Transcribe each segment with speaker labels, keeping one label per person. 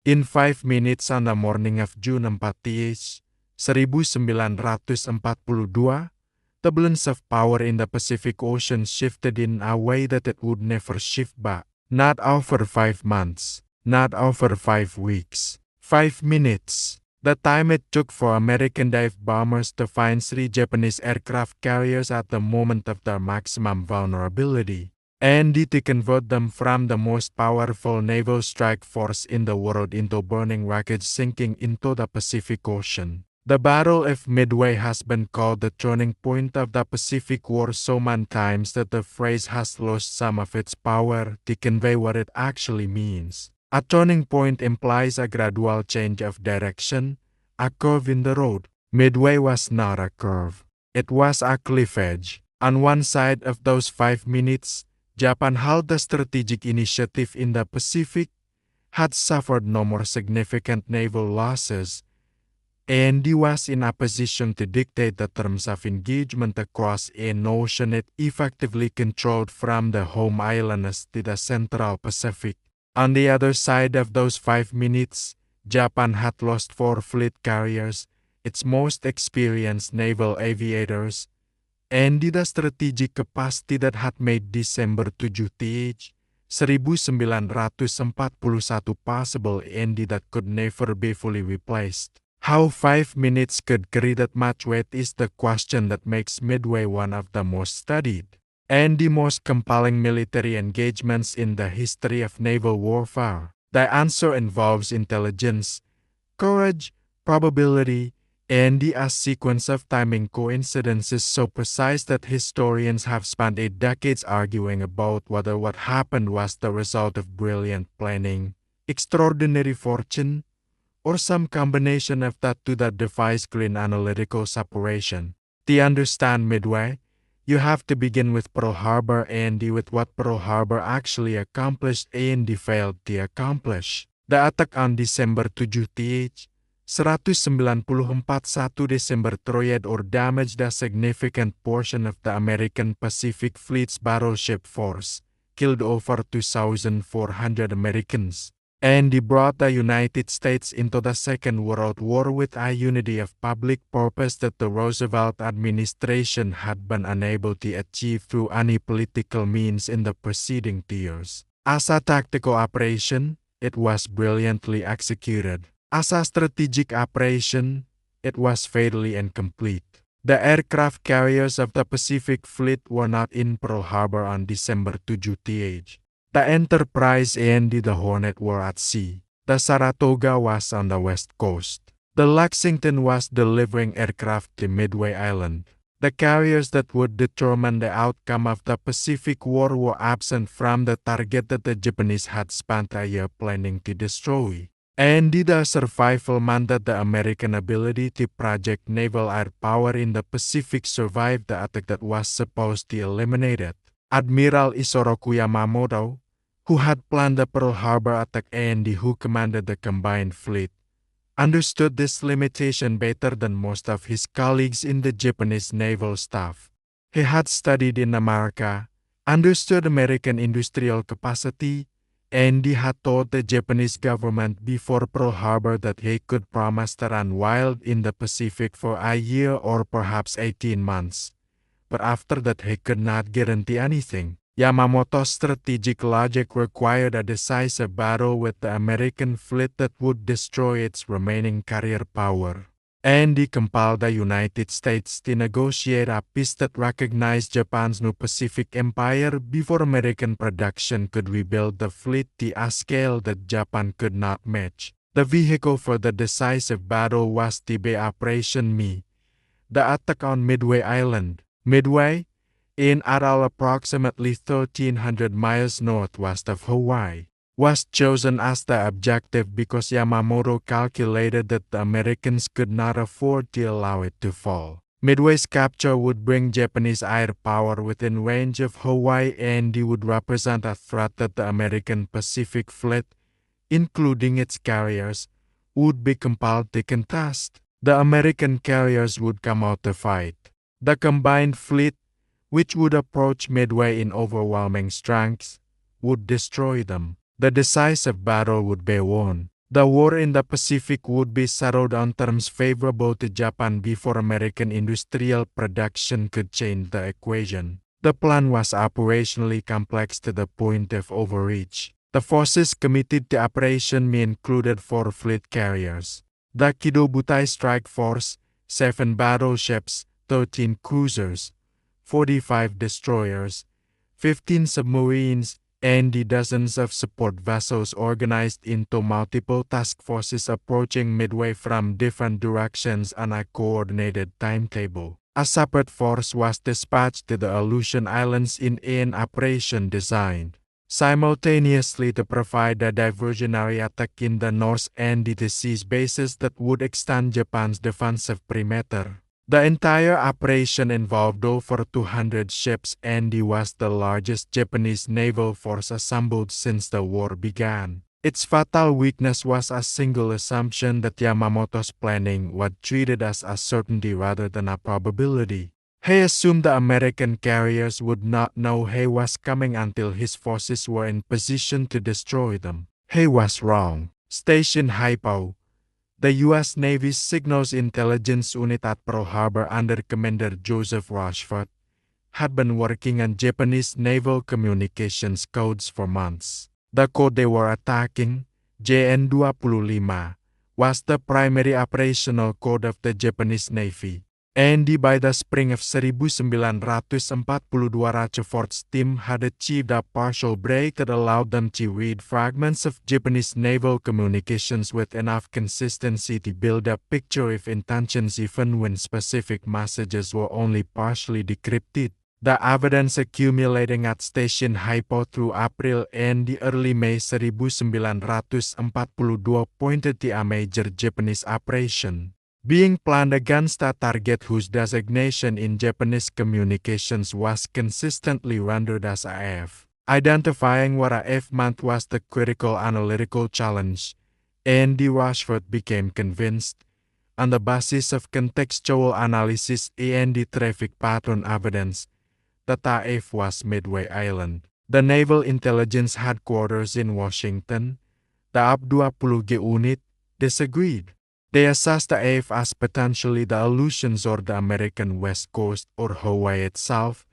Speaker 1: In 5 minutes on the morning of June 4th, 1942, the balance of power in the Pacific Ocean shifted in a way that it would never shift back. Not over 5 months, not over 5 weeks, 5 minutes. The time it took for American dive bombers to find 3 Japanese aircraft carriers at the moment of their maximum vulnerability, and to convert them from the most powerful naval strike force in the world into burning wreckage sinking into the Pacific Ocean. The Battle of Midway has been called the turning point of the Pacific War so many times that the phrase has lost some of its power to convey what it actually means. A turning point implies a gradual change of direction, a curve in the road. Midway was not a curve. It was a cliff edge. On one side of those 5 minutes, Japan held the strategic initiative in the Pacific, had suffered no more significant naval losses, and was in a position to dictate the terms of engagement across an ocean it effectively controlled from the home islands to the Central Pacific. On the other side of those 5 minutes, Japan had lost 4 fleet carriers, its most experienced naval aviators, and the strategic capacity that had made December 7th, 1941 possible and that could never be fully replaced. How 5 minutes could carry that much weight is the question that makes Midway one of the most studied and the most compelling military engagements in the history of naval warfare. The answer involves intelligence, courage, probability, and a sequence of timing coincidences so precise that historians have spent 8 decades arguing about whether what happened was the result of brilliant planning, extraordinary fortune, or some combination of that to that defies clean analytical separation. To understand Midway, you have to begin with Pearl Harbor and with what Pearl Harbor actually accomplished and failed to accomplish. The attack on December 7th, 1944 Desember destroyed or damaged a significant portion of the American Pacific Fleet's battleship force, killed over 2,400 Americans, and brought the United States into the Second World War with a unity of public purpose that the Roosevelt administration had been unable to achieve through any political means in the preceding 2 years. As a tactical operation, it was brilliantly executed. As a strategic operation, it was fatally incomplete. The aircraft carriers of the Pacific Fleet were not in Pearl Harbor on December 7th. The Enterprise and the Hornet were at sea. The Saratoga was on the west coast. The Lexington was delivering aircraft to Midway Island. The carriers that would determine the outcome of the Pacific War were absent from the target that the Japanese had spent a year planning to destroy. And the survival meant that the American ability to project naval air power in the Pacific survived the attack that was supposed to eliminate it. Admiral Isoroku Yamamoto, who had planned the Pearl Harbor attack and who commanded the combined fleet, understood this limitation better than most of his colleagues in the Japanese naval staff. He had studied in America, understood American industrial capacity, and he had told the Japanese government before Pearl Harbor that he could promise to run wild in the Pacific for a year or perhaps 18 months. But after that he could not guarantee anything. Yamamoto's strategic logic required a decisive battle with the American fleet that would destroy its remaining carrier power. And he compelled the United States to negotiate a peace that recognized Japan's new Pacific Empire before American production could rebuild the fleet to a scale that Japan could not match. The vehicle for the decisive battle was to be Operation Me, the attack on Midway Island. Midway, an atoll approximately 1,300 miles northwest of Hawaii, was chosen as the objective because Yamamoto calculated that the Americans could not afford to allow it to fall. Midway's capture would bring Japanese air power within range of Hawaii and it would represent a threat that the American Pacific Fleet, including its carriers, would be compelled to contest. The American carriers would come out to fight. The combined fleet, which would approach Midway in overwhelming strength, would destroy them. The decisive battle would be won. The war in the Pacific would be settled on terms favorable to Japan before American industrial production could change the equation. The plan was operationally complex to the point of overreach. The forces committed to operation included 4 fleet carriers, the Kido Butai Strike Force, 7 battleships, 13 cruisers, 45 destroyers, 15 submarines, and dozens of support vessels organized into multiple task forces approaching Midway from different directions on a coordinated timetable. A separate force was dispatched to the Aleutian Islands in an operation designed simultaneously to provide a diversionary attack in the north and to seize bases that would extend Japan's defensive perimeter. The entire operation involved over 200 ships and was the largest Japanese naval force assembled since the war began. Its fatal weakness was a single assumption that Yamamoto's planning was treated as a certainty rather than a probability. He assumed the American carriers would not know he was coming until his forces were in position to destroy them. He was wrong. Station Haipo, the U.S. Navy's Signals Intelligence Unit at Pearl Harbor under Commander Joseph Rochefort, had been working on Japanese naval communications codes for months. The code they were attacking, JN-25, was the primary operational code of the Japanese Navy. And by the spring of 1942, Rochefort's team had achieved a partial break that allowed them to read fragments of Japanese naval communications with enough consistency to build a picture of intentions even when specific messages were only partially decrypted. The evidence accumulating at Station Haipo through April and the early May 1942 pointed to a major Japanese operation being planned against a target whose designation in Japanese communications was consistently rendered as AF. Identifying what AF meant was the critical analytical challenge, and Rochefort became convinced, on the basis of contextual analysis and the traffic pattern evidence, that AF was Midway Island. The Naval Intelligence Headquarters in Washington, the AP-20G unit, disagreed. They assessed the AF as potentially the Aleutians or the American West Coast or Hawaii itself,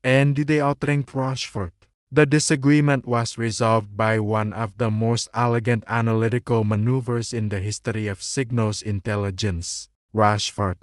Speaker 1: and they outranked Rochefort. The disagreement was resolved by one of the most elegant analytical maneuvers in the history of signals intelligence. Rochefort,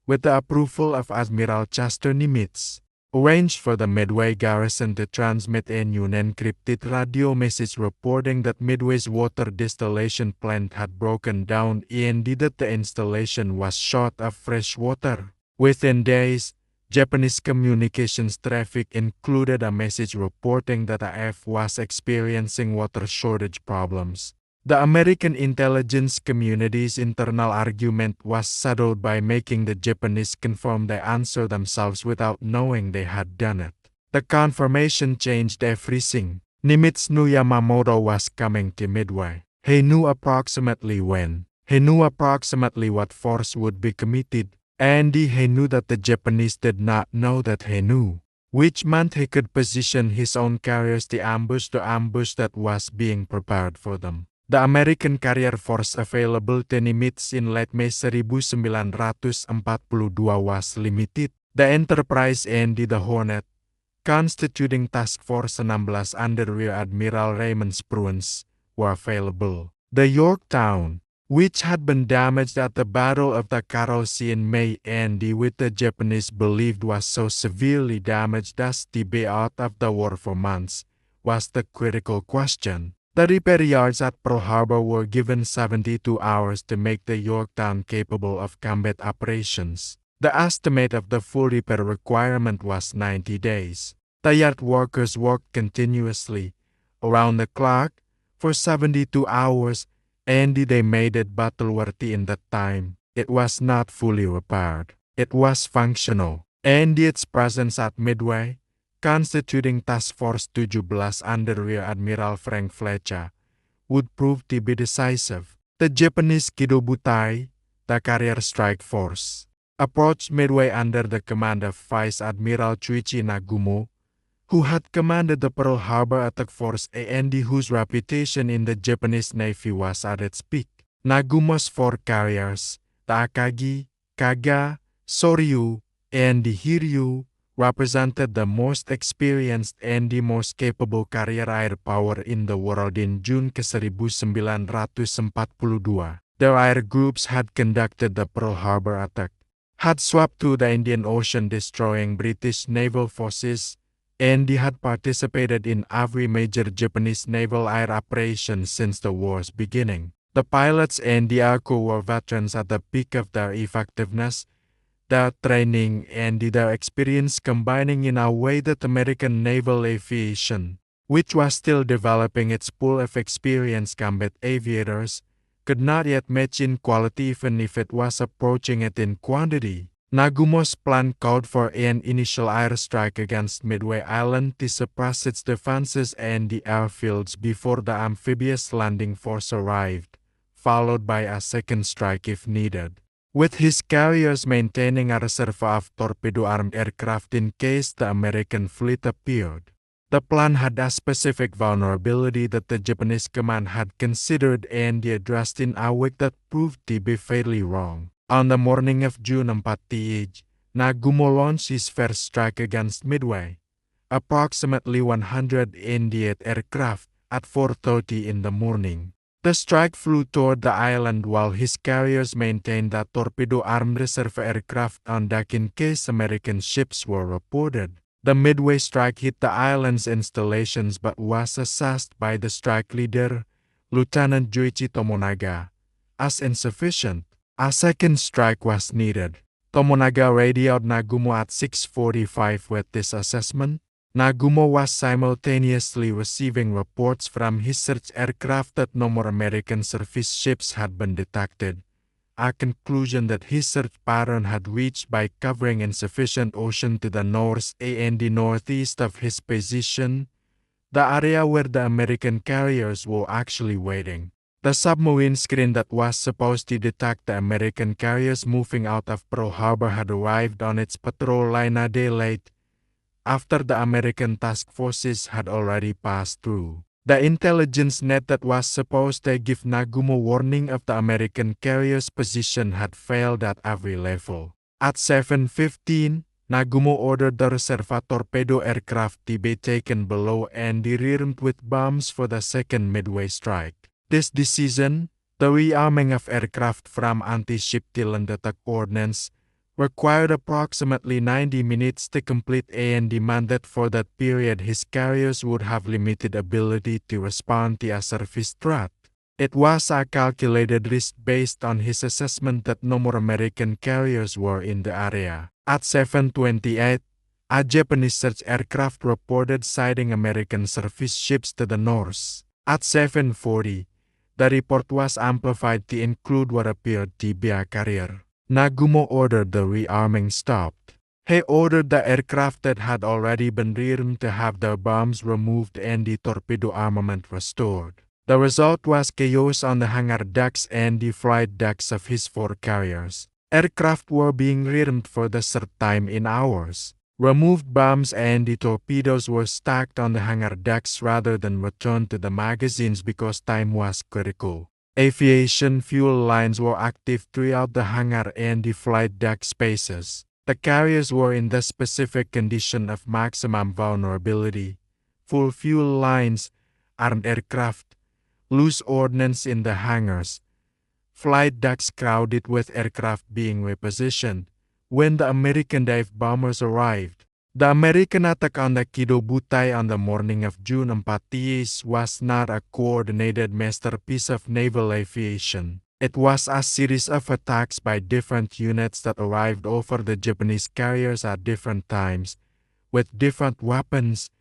Speaker 1: with the approval of Admiral Chester Nimitz, arranged for the Midway garrison to transmit a new encrypted radio message reporting that Midway's water distillation plant had broken down and that the installation was short of fresh water. Within days, Japanese communications traffic included a message reporting that AF was experiencing water shortage problems. The American intelligence community's internal argument was settled by making the Japanese confirm the answer themselves without knowing they had done it. The confirmation changed everything. Nimitz knew Yamamoto was coming to Midway. He knew approximately when. He knew approximately what force would be committed, and he knew that the Japanese did not know that he knew, which meant he could position his own carriers to ambush the ambush that was being prepared for them. The American carrier force available to Nimitz in late May 1942 was limited. The Enterprise and the Hornet, constituting Task Force 16 under Rear Admiral Raymond Spruance, were available. The Yorktown, which had been damaged at the Battle of the Coral Sea in May and which the Japanese believed was so severely damaged as to be out of the war for months, was the critical question. The repair yards at Pearl Harbor were given 72 hours to make the Yorktown capable of combat operations. The estimate of the full repair requirement was 90 days. The yard workers worked continuously, around the clock, for 72 hours, and they made it battle-worthy in that time. It was not fully repaired. It was functional, and its presence at Midway, constituting Task Force 17 under Rear Admiral Frank Fletcher, would prove to be decisive. The Japanese Kido Butai, the carrier strike force, approached Midway under the command of Vice Admiral Chuichi Nagumo, who had commanded the Pearl Harbor Attack Force and whose reputation in the Japanese Navy was at its peak. Nagumo's four carriers, the Akagi, Kaga, Soryu, and the Hiryu, represented the most experienced and the most capable carrier air power in the world in June ke-1942. Their air groups had conducted the Pearl Harbor attack, had swept through the Indian Ocean destroying British naval forces, and they had participated in every major Japanese naval air operation since the war's beginning. The pilots and the air crew were veterans at the peak of their effectiveness, their training and their experience combining in a way that American naval aviation, which was still developing its pool of experienced combat aviators, could not yet match in quality even if it was approaching it in quantity. Nagumo's plan called for an initial airstrike against Midway Island to suppress its defenses and the airfields before the amphibious landing force arrived, followed by a second strike if needed, with his carriers maintaining a reserve of torpedo-armed aircraft in case the American fleet appeared. The plan had a specific vulnerability that the Japanese command had considered and addressed in a way that proved to be fatally wrong. On the morning of June 4th, Nagumo launched his first strike against Midway, approximately 188 aircraft, at 4:30 in the morning. The strike flew toward the island while his carriers maintained a torpedo-armed reserve aircraft on deck in case American ships were reported. The Midway strike hit the island's installations but was assessed by the strike leader, Lieutenant Joichi Tomonaga, as insufficient. A second strike was needed. Tomonaga radioed Nagumo at 6:45 with this assessment. Nagumo was simultaneously receiving reports from his search aircraft that no more American surface ships had been detected, a conclusion that his search pattern had reached by covering insufficient ocean to the north and the northeast of his position, the area where the American carriers were actually waiting. The submarine screen that was supposed to detect the American carriers moving out of Pearl Harbor had arrived on its patrol line a day late, after the American task forces had already passed through. The intelligence net that was supposed to give Nagumo warning of the American carrier's position had failed at every level. At 7:15, Nagumo ordered the reserve torpedo aircraft to be taken below and rearmed with bombs for the second Midway strike. This decision, the rearming of aircraft from anti-ship land attack ordnance, required approximately 90 minutes to complete and demanded for that period his carriers would have limited ability to respond to a surface threat. It was a calculated risk based on his assessment that no more American carriers were in the area. At 7:28, a Japanese search aircraft reported sighting American surface ships to the north. At 7:40, the report was amplified to include what appeared to be a carrier. Nagumo ordered the rearming stopped. He ordered the aircraft that had already been rearmed to have their bombs removed and the torpedo armament restored. The result was chaos on the hangar decks and the flight decks of his four carriers. Aircraft were being rearmed for the third time in hours. Removed bombs and the torpedoes were stacked on the hangar decks rather than returned to the magazines because time was critical. Aviation fuel lines were active throughout the hangar and the flight deck spaces. The carriers were in the specific condition of maximum vulnerability. Full fuel lines, armed aircraft, loose ordnance in the hangars, flight decks crowded with aircraft being repositioned. When the American dive bombers arrived, the American attack on the Kido Butai on the morning of June 4th was not a coordinated masterpiece of naval aviation. It was a series of attacks by different units that arrived over the Japanese carriers at different times, with different weapons,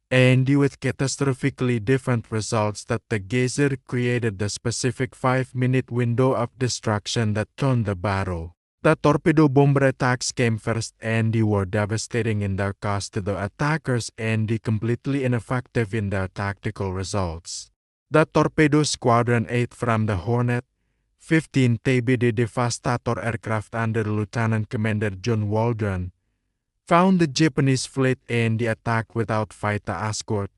Speaker 1: and with catastrophically different results that together created the specific 5-minute window of destruction that turned the battle. The torpedo bomber attacks came first and they were devastating in their cost to the attackers and completely ineffective in their tactical results. The Torpedo Squadron 8 from the Hornet, 15 TB the Devastator aircraft under Lieutenant Commander John Waldron, found the Japanese fleet and the attack without fighter escort,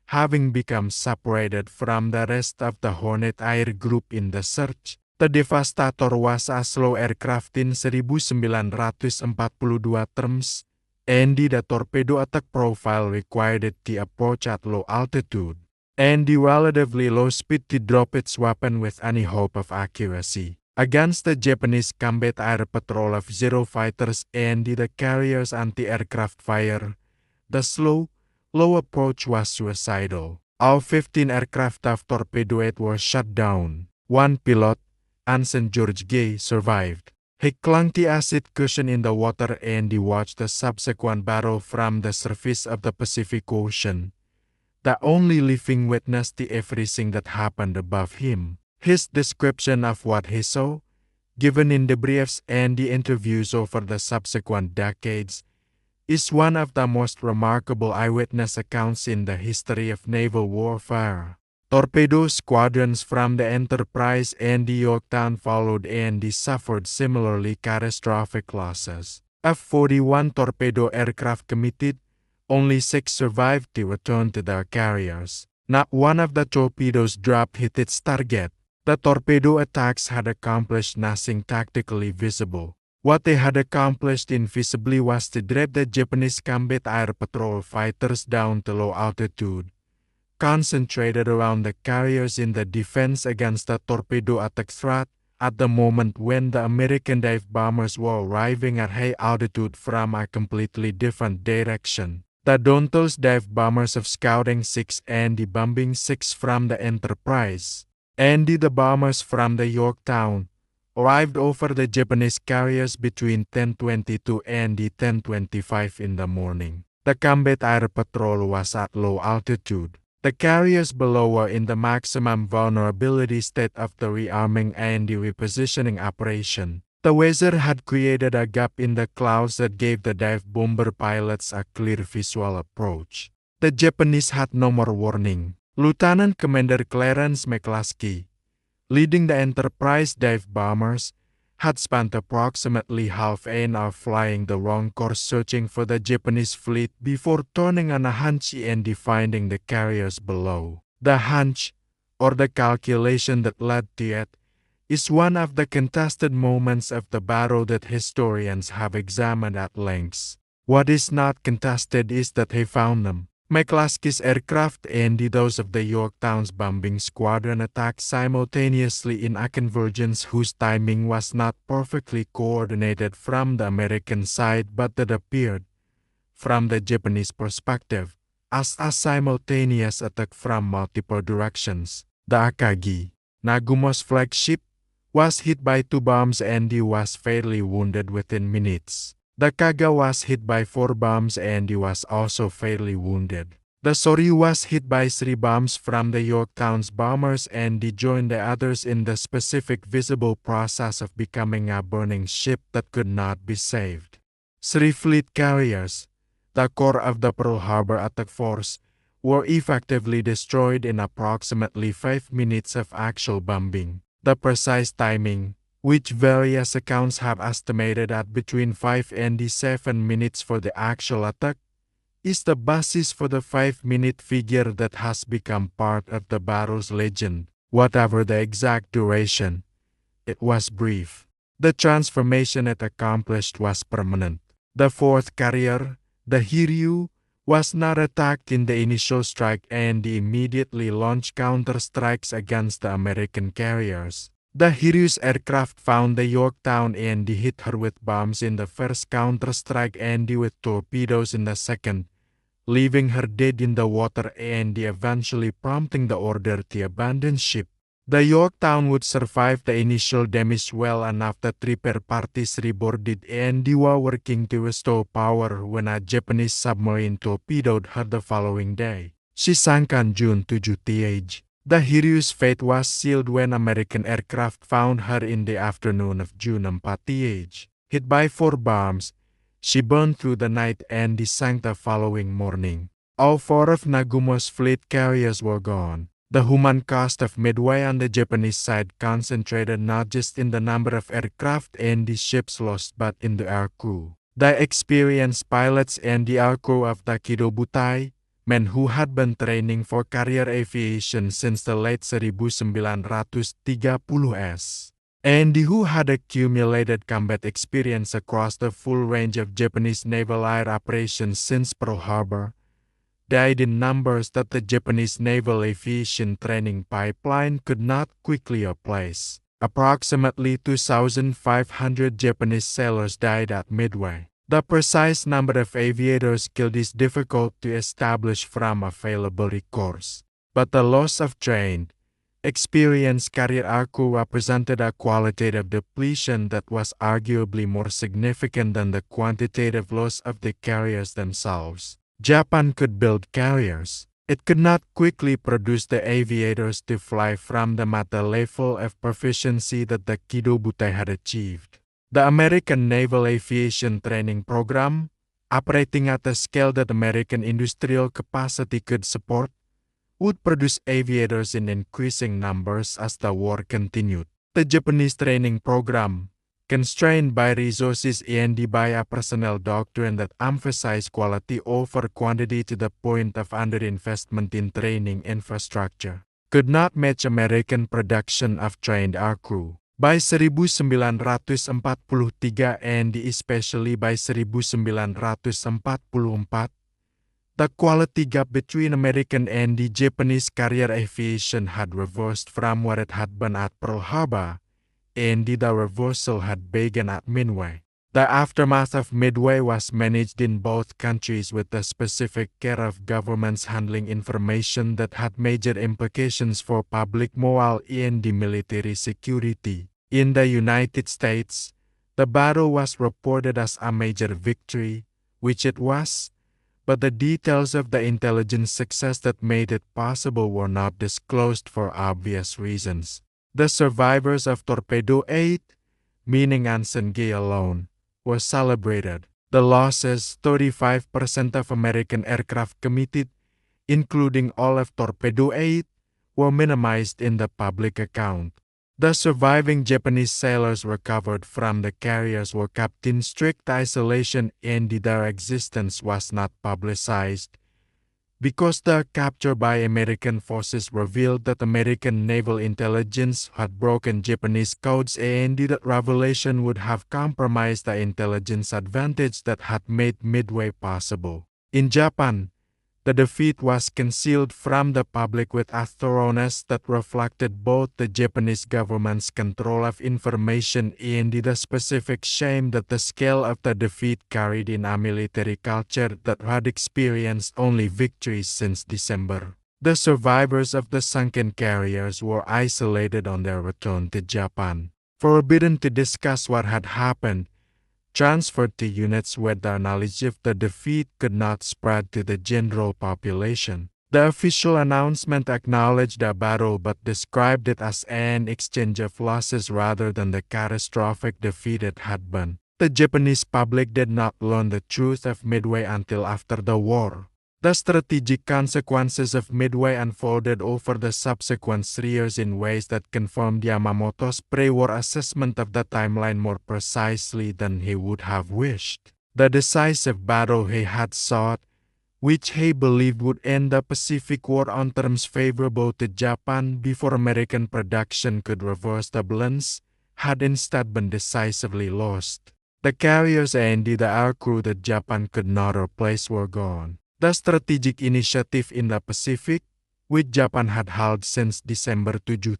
Speaker 1: having become separated from the rest of the Hornet Air Group in the search. The Devastator was a slow aircraft in 1942 terms, and the torpedo attack profile required it to approach at low altitude, and the relatively low speed to drop its weapon with any hope of accuracy. Against the Japanese combat air patrol of Zero fighters and the carrier's anti-aircraft fire, the slow, low approach was suicidal. All 15 aircraft of Torpedo 8 were shot down. One pilot, Anson George Gay, survived. He clung to acid cushion in the water and he watched the subsequent battle from the surface of the Pacific Ocean, the only living witness to everything that happened above him. His description of what he saw, given in the briefs and the interviews over the subsequent decades, is one of the most remarkable eyewitness accounts in the history of naval warfare. Torpedo squadrons from the Enterprise and the Yorktown followed and they suffered similarly catastrophic losses. Of 41 torpedo aircraft committed, only 6 survived to return to their carriers. Not one of the torpedoes dropped hit its target. The torpedo attacks had accomplished nothing tactically visible. What they had accomplished invisibly was to drag the Japanese combat air patrol fighters down to low altitude, concentrated around the carriers in the defense against the torpedo attack threat at the moment when the American dive bombers were arriving at high altitude from a completely different direction. The Dauntless dive bombers of Scouting 6 and the Bombing 6 from the Enterprise, and the bombers from the Yorktown, arrived over the Japanese carriers between 10:22 and 10:25 in the morning. The combat air patrol was at low altitude. The carriers below were in the maximum vulnerability state of the rearming and the repositioning operation. The weather had created a gap in the clouds that gave the dive bomber pilots a clear visual approach. The Japanese had no more warning. Lieutenant Commander Clarence McCluskey, leading the Enterprise dive bombers, had spent approximately half an hour flying the wrong course searching for the Japanese fleet before turning on a hunch and finding the carriers below. The hunch, or the calculation that led to it, is one of the contested moments of the battle that historians have examined at length. What is not contested is that he found them. McCluskey's aircraft and those of the Yorktown's bombing squadron attacked simultaneously in a convergence whose timing was not perfectly coordinated from the American side but that appeared, from the Japanese perspective, as a simultaneous attack from multiple directions. The Akagi, Nagumo's flagship, was hit by 2 bombs and he was fatally wounded within minutes. The Kaga was hit by 4 bombs and he was also fatally wounded. The Soryu was hit by 3 bombs from the Yorktown's bombers and he joined the others in the specific visible process of becoming a burning ship that could not be saved. 3 fleet carriers, the core of the Pearl Harbor attack force, were effectively destroyed in approximately 5 minutes of actual bombing. The precise timing, which various accounts have estimated at between 5 and 7 minutes for the actual attack, is the basis for the 5-minute figure that has become part of the battle's legend. Whatever the exact duration, it was brief. The transformation it accomplished was permanent. The 4th carrier, the Hiryu, was not attacked in the initial strike and immediately launched counter-strikes against the American carriers. The Hiryu's aircraft found the Yorktown and hit her with bombs in the first counter-strike and with torpedoes in the second, leaving her dead in the water and eventually prompting the order to abandon ship. The Yorktown would survive the initial damage well enough that repair parties reboarded and were working to restore power when a Japanese submarine torpedoed her the following day. She sank on June 7th. The Hiryu's fate was sealed when American aircraft found her in the afternoon of June 4th. Hit by 4 bombs, she burned through the night and sank the following morning. All 4 of Nagumo's fleet carriers were gone. The human cost of Midway on the Japanese side concentrated not just in the number of aircraft and the ships lost but in the air crew. The experienced pilots and the crew of the Kido Butai, men who had been training for career aviation since the late 1930s, and who had accumulated combat experience across the full range of Japanese naval air operations since Pearl Harbor, died in numbers that the Japanese naval aviation training pipeline could not quickly replace. Approximately 2,500 Japanese sailors died at Midway. The precise number of aviators killed is difficult to establish from available records, but the loss of trained, experienced carrier crew represented a qualitative depletion that was arguably more significant than the quantitative loss of the carriers themselves. Japan could build carriers. It could not quickly produce the aviators to fly from them at the level of proficiency that the Kido Butai had achieved. The American Naval Aviation Training Program, operating at a scale that American industrial capacity could support, would produce aviators in increasing numbers as the war continued. The Japanese training program, constrained by resources and by a personnel doctrine that emphasized quality over quantity to the point of underinvestment in training infrastructure, could not match American production of trained aircrew. By 1943 and especially by 1944, the quality gap between American and the Japanese carrier aviation had reversed from where it had been at Pearl Harbor, and the reversal had begun at Midway. The aftermath of Midway was managed in both countries with the specific care of governments handling information that had major implications for public morale and military security. In the United States, the battle was reported as a major victory, which it was, but the details of the intelligence success that made it possible were not disclosed for obvious reasons. The survivors of Torpedo 8, meaning Anson Gay alone, were celebrated. The losses, 35% of American aircraft committed, including all of Torpedo 8, were minimized in the public account. The surviving Japanese sailors recovered from the carriers were kept in strict isolation and their existence was not publicized, because the capture by American forces revealed that American naval intelligence had broken Japanese codes and that revelation would have compromised the intelligence advantage that had made Midway possible. In Japan, the defeat was concealed from the public with a thoroughness that reflected both the Japanese government's control of information and the specific shame that the scale of the defeat carried in a military culture that had experienced only victories since December. The survivors of the sunken carriers were isolated on their return to Japan, forbidden to discuss what had happened, transferred to units where the knowledge of the defeat could not spread to the general population. The official announcement acknowledged the battle but described it as an exchange of losses rather than the catastrophic defeat it had been. The Japanese public did not learn the truth of Midway until after the war. The strategic consequences of Midway unfolded over the subsequent 3 years in ways that confirmed Yamamoto's pre-war assessment of the timeline more precisely than he would have wished. The decisive battle he had sought, which he believed would end the Pacific War on terms favorable to Japan before American production could reverse the balance, had instead been decisively lost. The carriers and the aircrew that Japan could not replace were gone. The strategic initiative in the Pacific, which Japan had held since December 7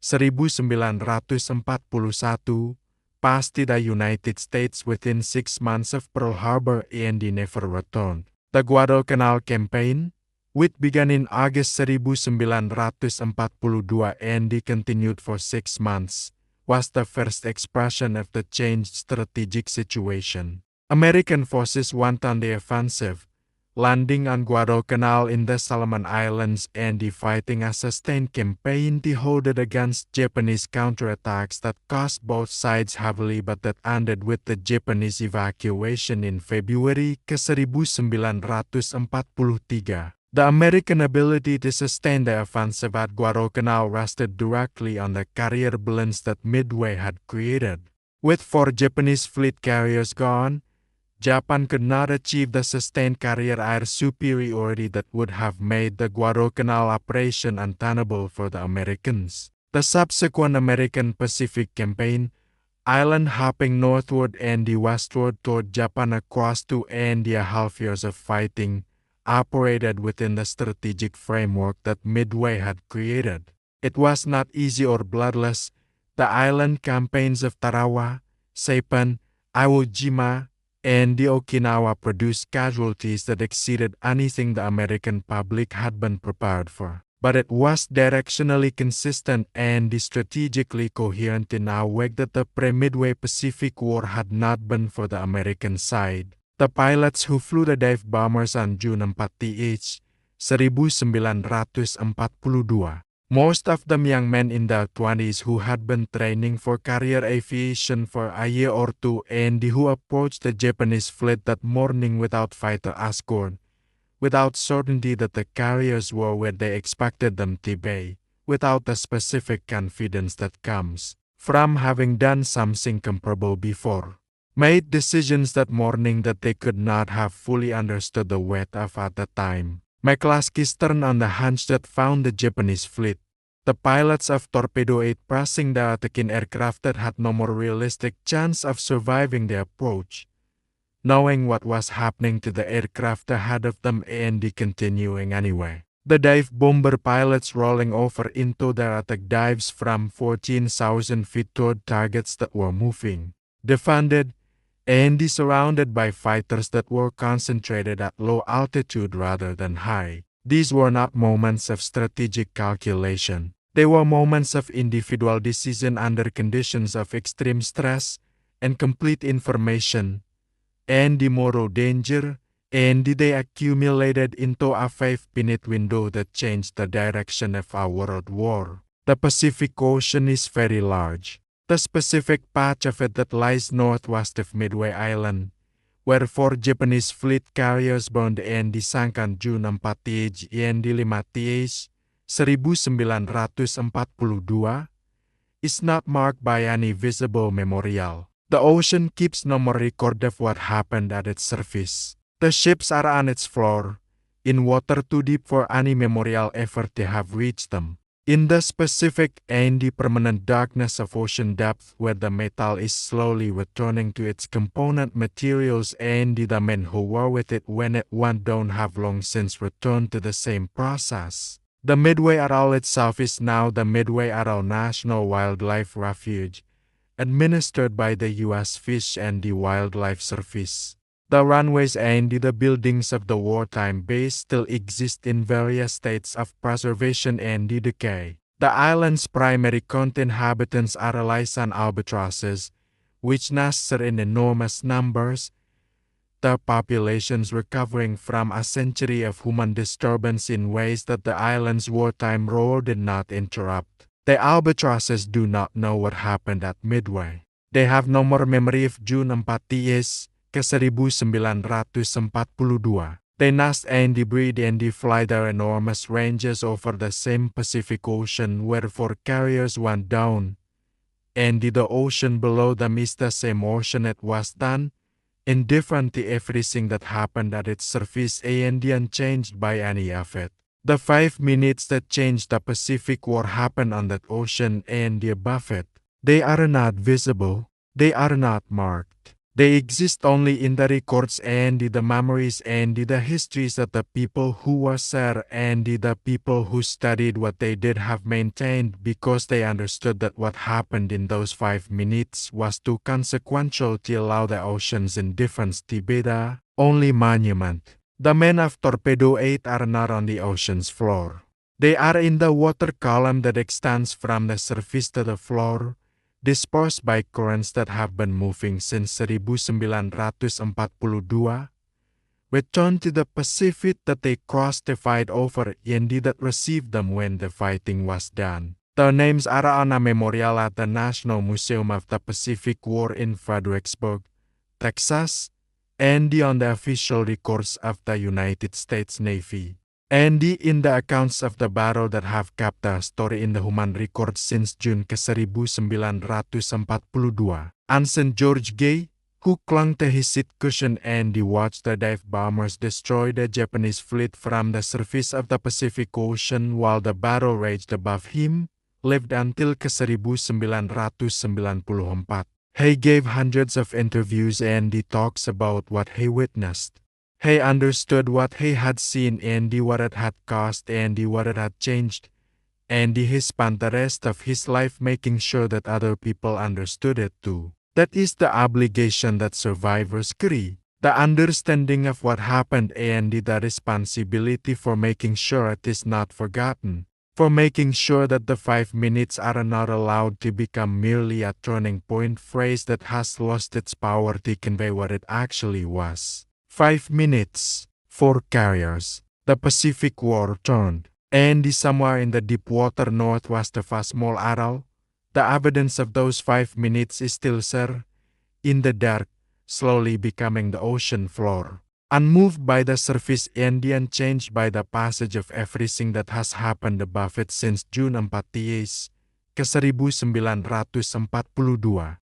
Speaker 1: 1941, passed to the United States within 6 months of Pearl Harbor and never returned. The Guadalcanal Campaign, which began in August 1942 and continued for 6 months, was the first expression of the changed strategic situation. American forces went on the offensive, landing on Guadalcanal in the Solomon Islands and fighting a sustained campaign to hold it against Japanese counterattacks that cost both sides heavily but that ended with the Japanese evacuation in February 1943. The American ability to sustain the offensive at Guadalcanal rested directly on the carrier balance that Midway had created. With 4 Japanese fleet carriers gone, Japan could not achieve the sustained carrier air superiority that would have made the Guadalcanal operation untenable for the Americans. The subsequent American Pacific campaign, island hopping northward and westward toward Japan across 2.5 years of fighting, operated within the strategic framework that Midway had created. It was not easy or bloodless. The island campaigns of Tarawa, Saipan, Iwo Jima, and the Okinawa produced casualties that exceeded anything the American public had been prepared for. But it was directionally consistent and strategically coherent in a way that the pre-Midway Pacific War had not been for the American side. The pilots who flew the dive bombers on June 4 th, 1942, most of them young men in their 20s who had been training for carrier aviation for a year or two and who approached the Japanese fleet that morning without fighter escort, without certainty that the carriers were where they expected them to be, without the specific confidence that comes from having done something comparable before, made decisions that morning that they could not have fully understood the weight of at the time. McCluskey turned on the hunch that found the Japanese fleet, the pilots of Torpedo 8 pressing the attacking aircraft that had no more realistic chance of surviving the approach, knowing what was happening to the aircraft ahead of them and continuing anyway. The dive bomber pilots rolling over into their attack dives from 14,000 feet toward targets that were moving, defended, and surrounded by fighters that were concentrated at low altitude rather than high. These were not moments of strategic calculation. They were moments of individual decision under conditions of extreme stress and complete information, and the moral danger, and they accumulated into a 5-minute window that changed the direction of our world war. The Pacific Ocean is very large. The specific patch of it that lies northwest of Midway Island, where 4 Japanese fleet carriers burned and sank on June 4 and 5 1942, is not marked by any visible memorial. The ocean keeps no more record of what happened at its surface. The ships are on its floor, in water too deep for any memorial ever to have reached them. In the specific and the permanent darkness of ocean depth where the metal is slowly returning to its component materials and the men who were with it when it went down have long since returned to the same process. The Midway Atoll itself is now the Midway Atoll National Wildlife Refuge, administered by the U.S. Fish and Wildlife Service. The runways and the buildings of the wartime base still exist in various states of preservation and decay. The island's primary inhabitants are Elysian albatrosses, which nest in enormous numbers, the populations recovering from a century of human disturbance in ways that the island's wartime roar did not interrupt. The albatrosses do not know what happened at Midway. They have no more memory of June 4 1942. They nest and breed and fly their enormous ranges over the same Pacific Ocean where 4 carriers went down, and the ocean below them is the same ocean it was then, indifferent to everything that happened at its surface and unchanged by any of it. The 5 minutes that changed the Pacific War happened on that ocean and above it. They are not visible. They are not marked. They exist only in the records and the memories and the histories that the people who were there and the people who studied what they did have maintained because they understood that what happened in those 5 minutes was too consequential to allow the ocean's indifference to be the only monument. The men of Torpedo 8 are not on the ocean's floor. They are in the water column that extends from the surface to the floor, dispersed by currents that have been moving since 1942, returned to the Pacific that they crossed the fight over and that received them when the fighting was done. Their names are on a memorial at the National Museum of the Pacific War in Fredericksburg, Texas, and on the official records of the United States Navy. Andy in the accounts of the battle that have kept the story in the human record since June ke-1942. Anson George Gay, who clung to his seat cushion and watched the dive bombers destroy the Japanese fleet from the surface of the Pacific Ocean while the battle raged above him, lived until ke-1994. He gave hundreds of interviews and he talks about what he witnessed. He understood what he had seen and what it had caused and what it had changed. And he spent the rest of his life making sure that other people understood it too. That is the obligation that survivors carry. The understanding of what happened and the responsibility for making sure it is not forgotten. For making sure that the 5 minutes are not allowed to become merely a turning point phrase that has lost its power to convey what it actually was. 5 minutes. 4 carriers. The Pacific War turned. And somewhere in the deep water northwest of a small atoll, the evidence of those 5 minutes is still there, in the dark, slowly becoming the ocean floor. Unmoved by the surface and unchanged by the passage of everything that has happened above it since June 14, ke-1942.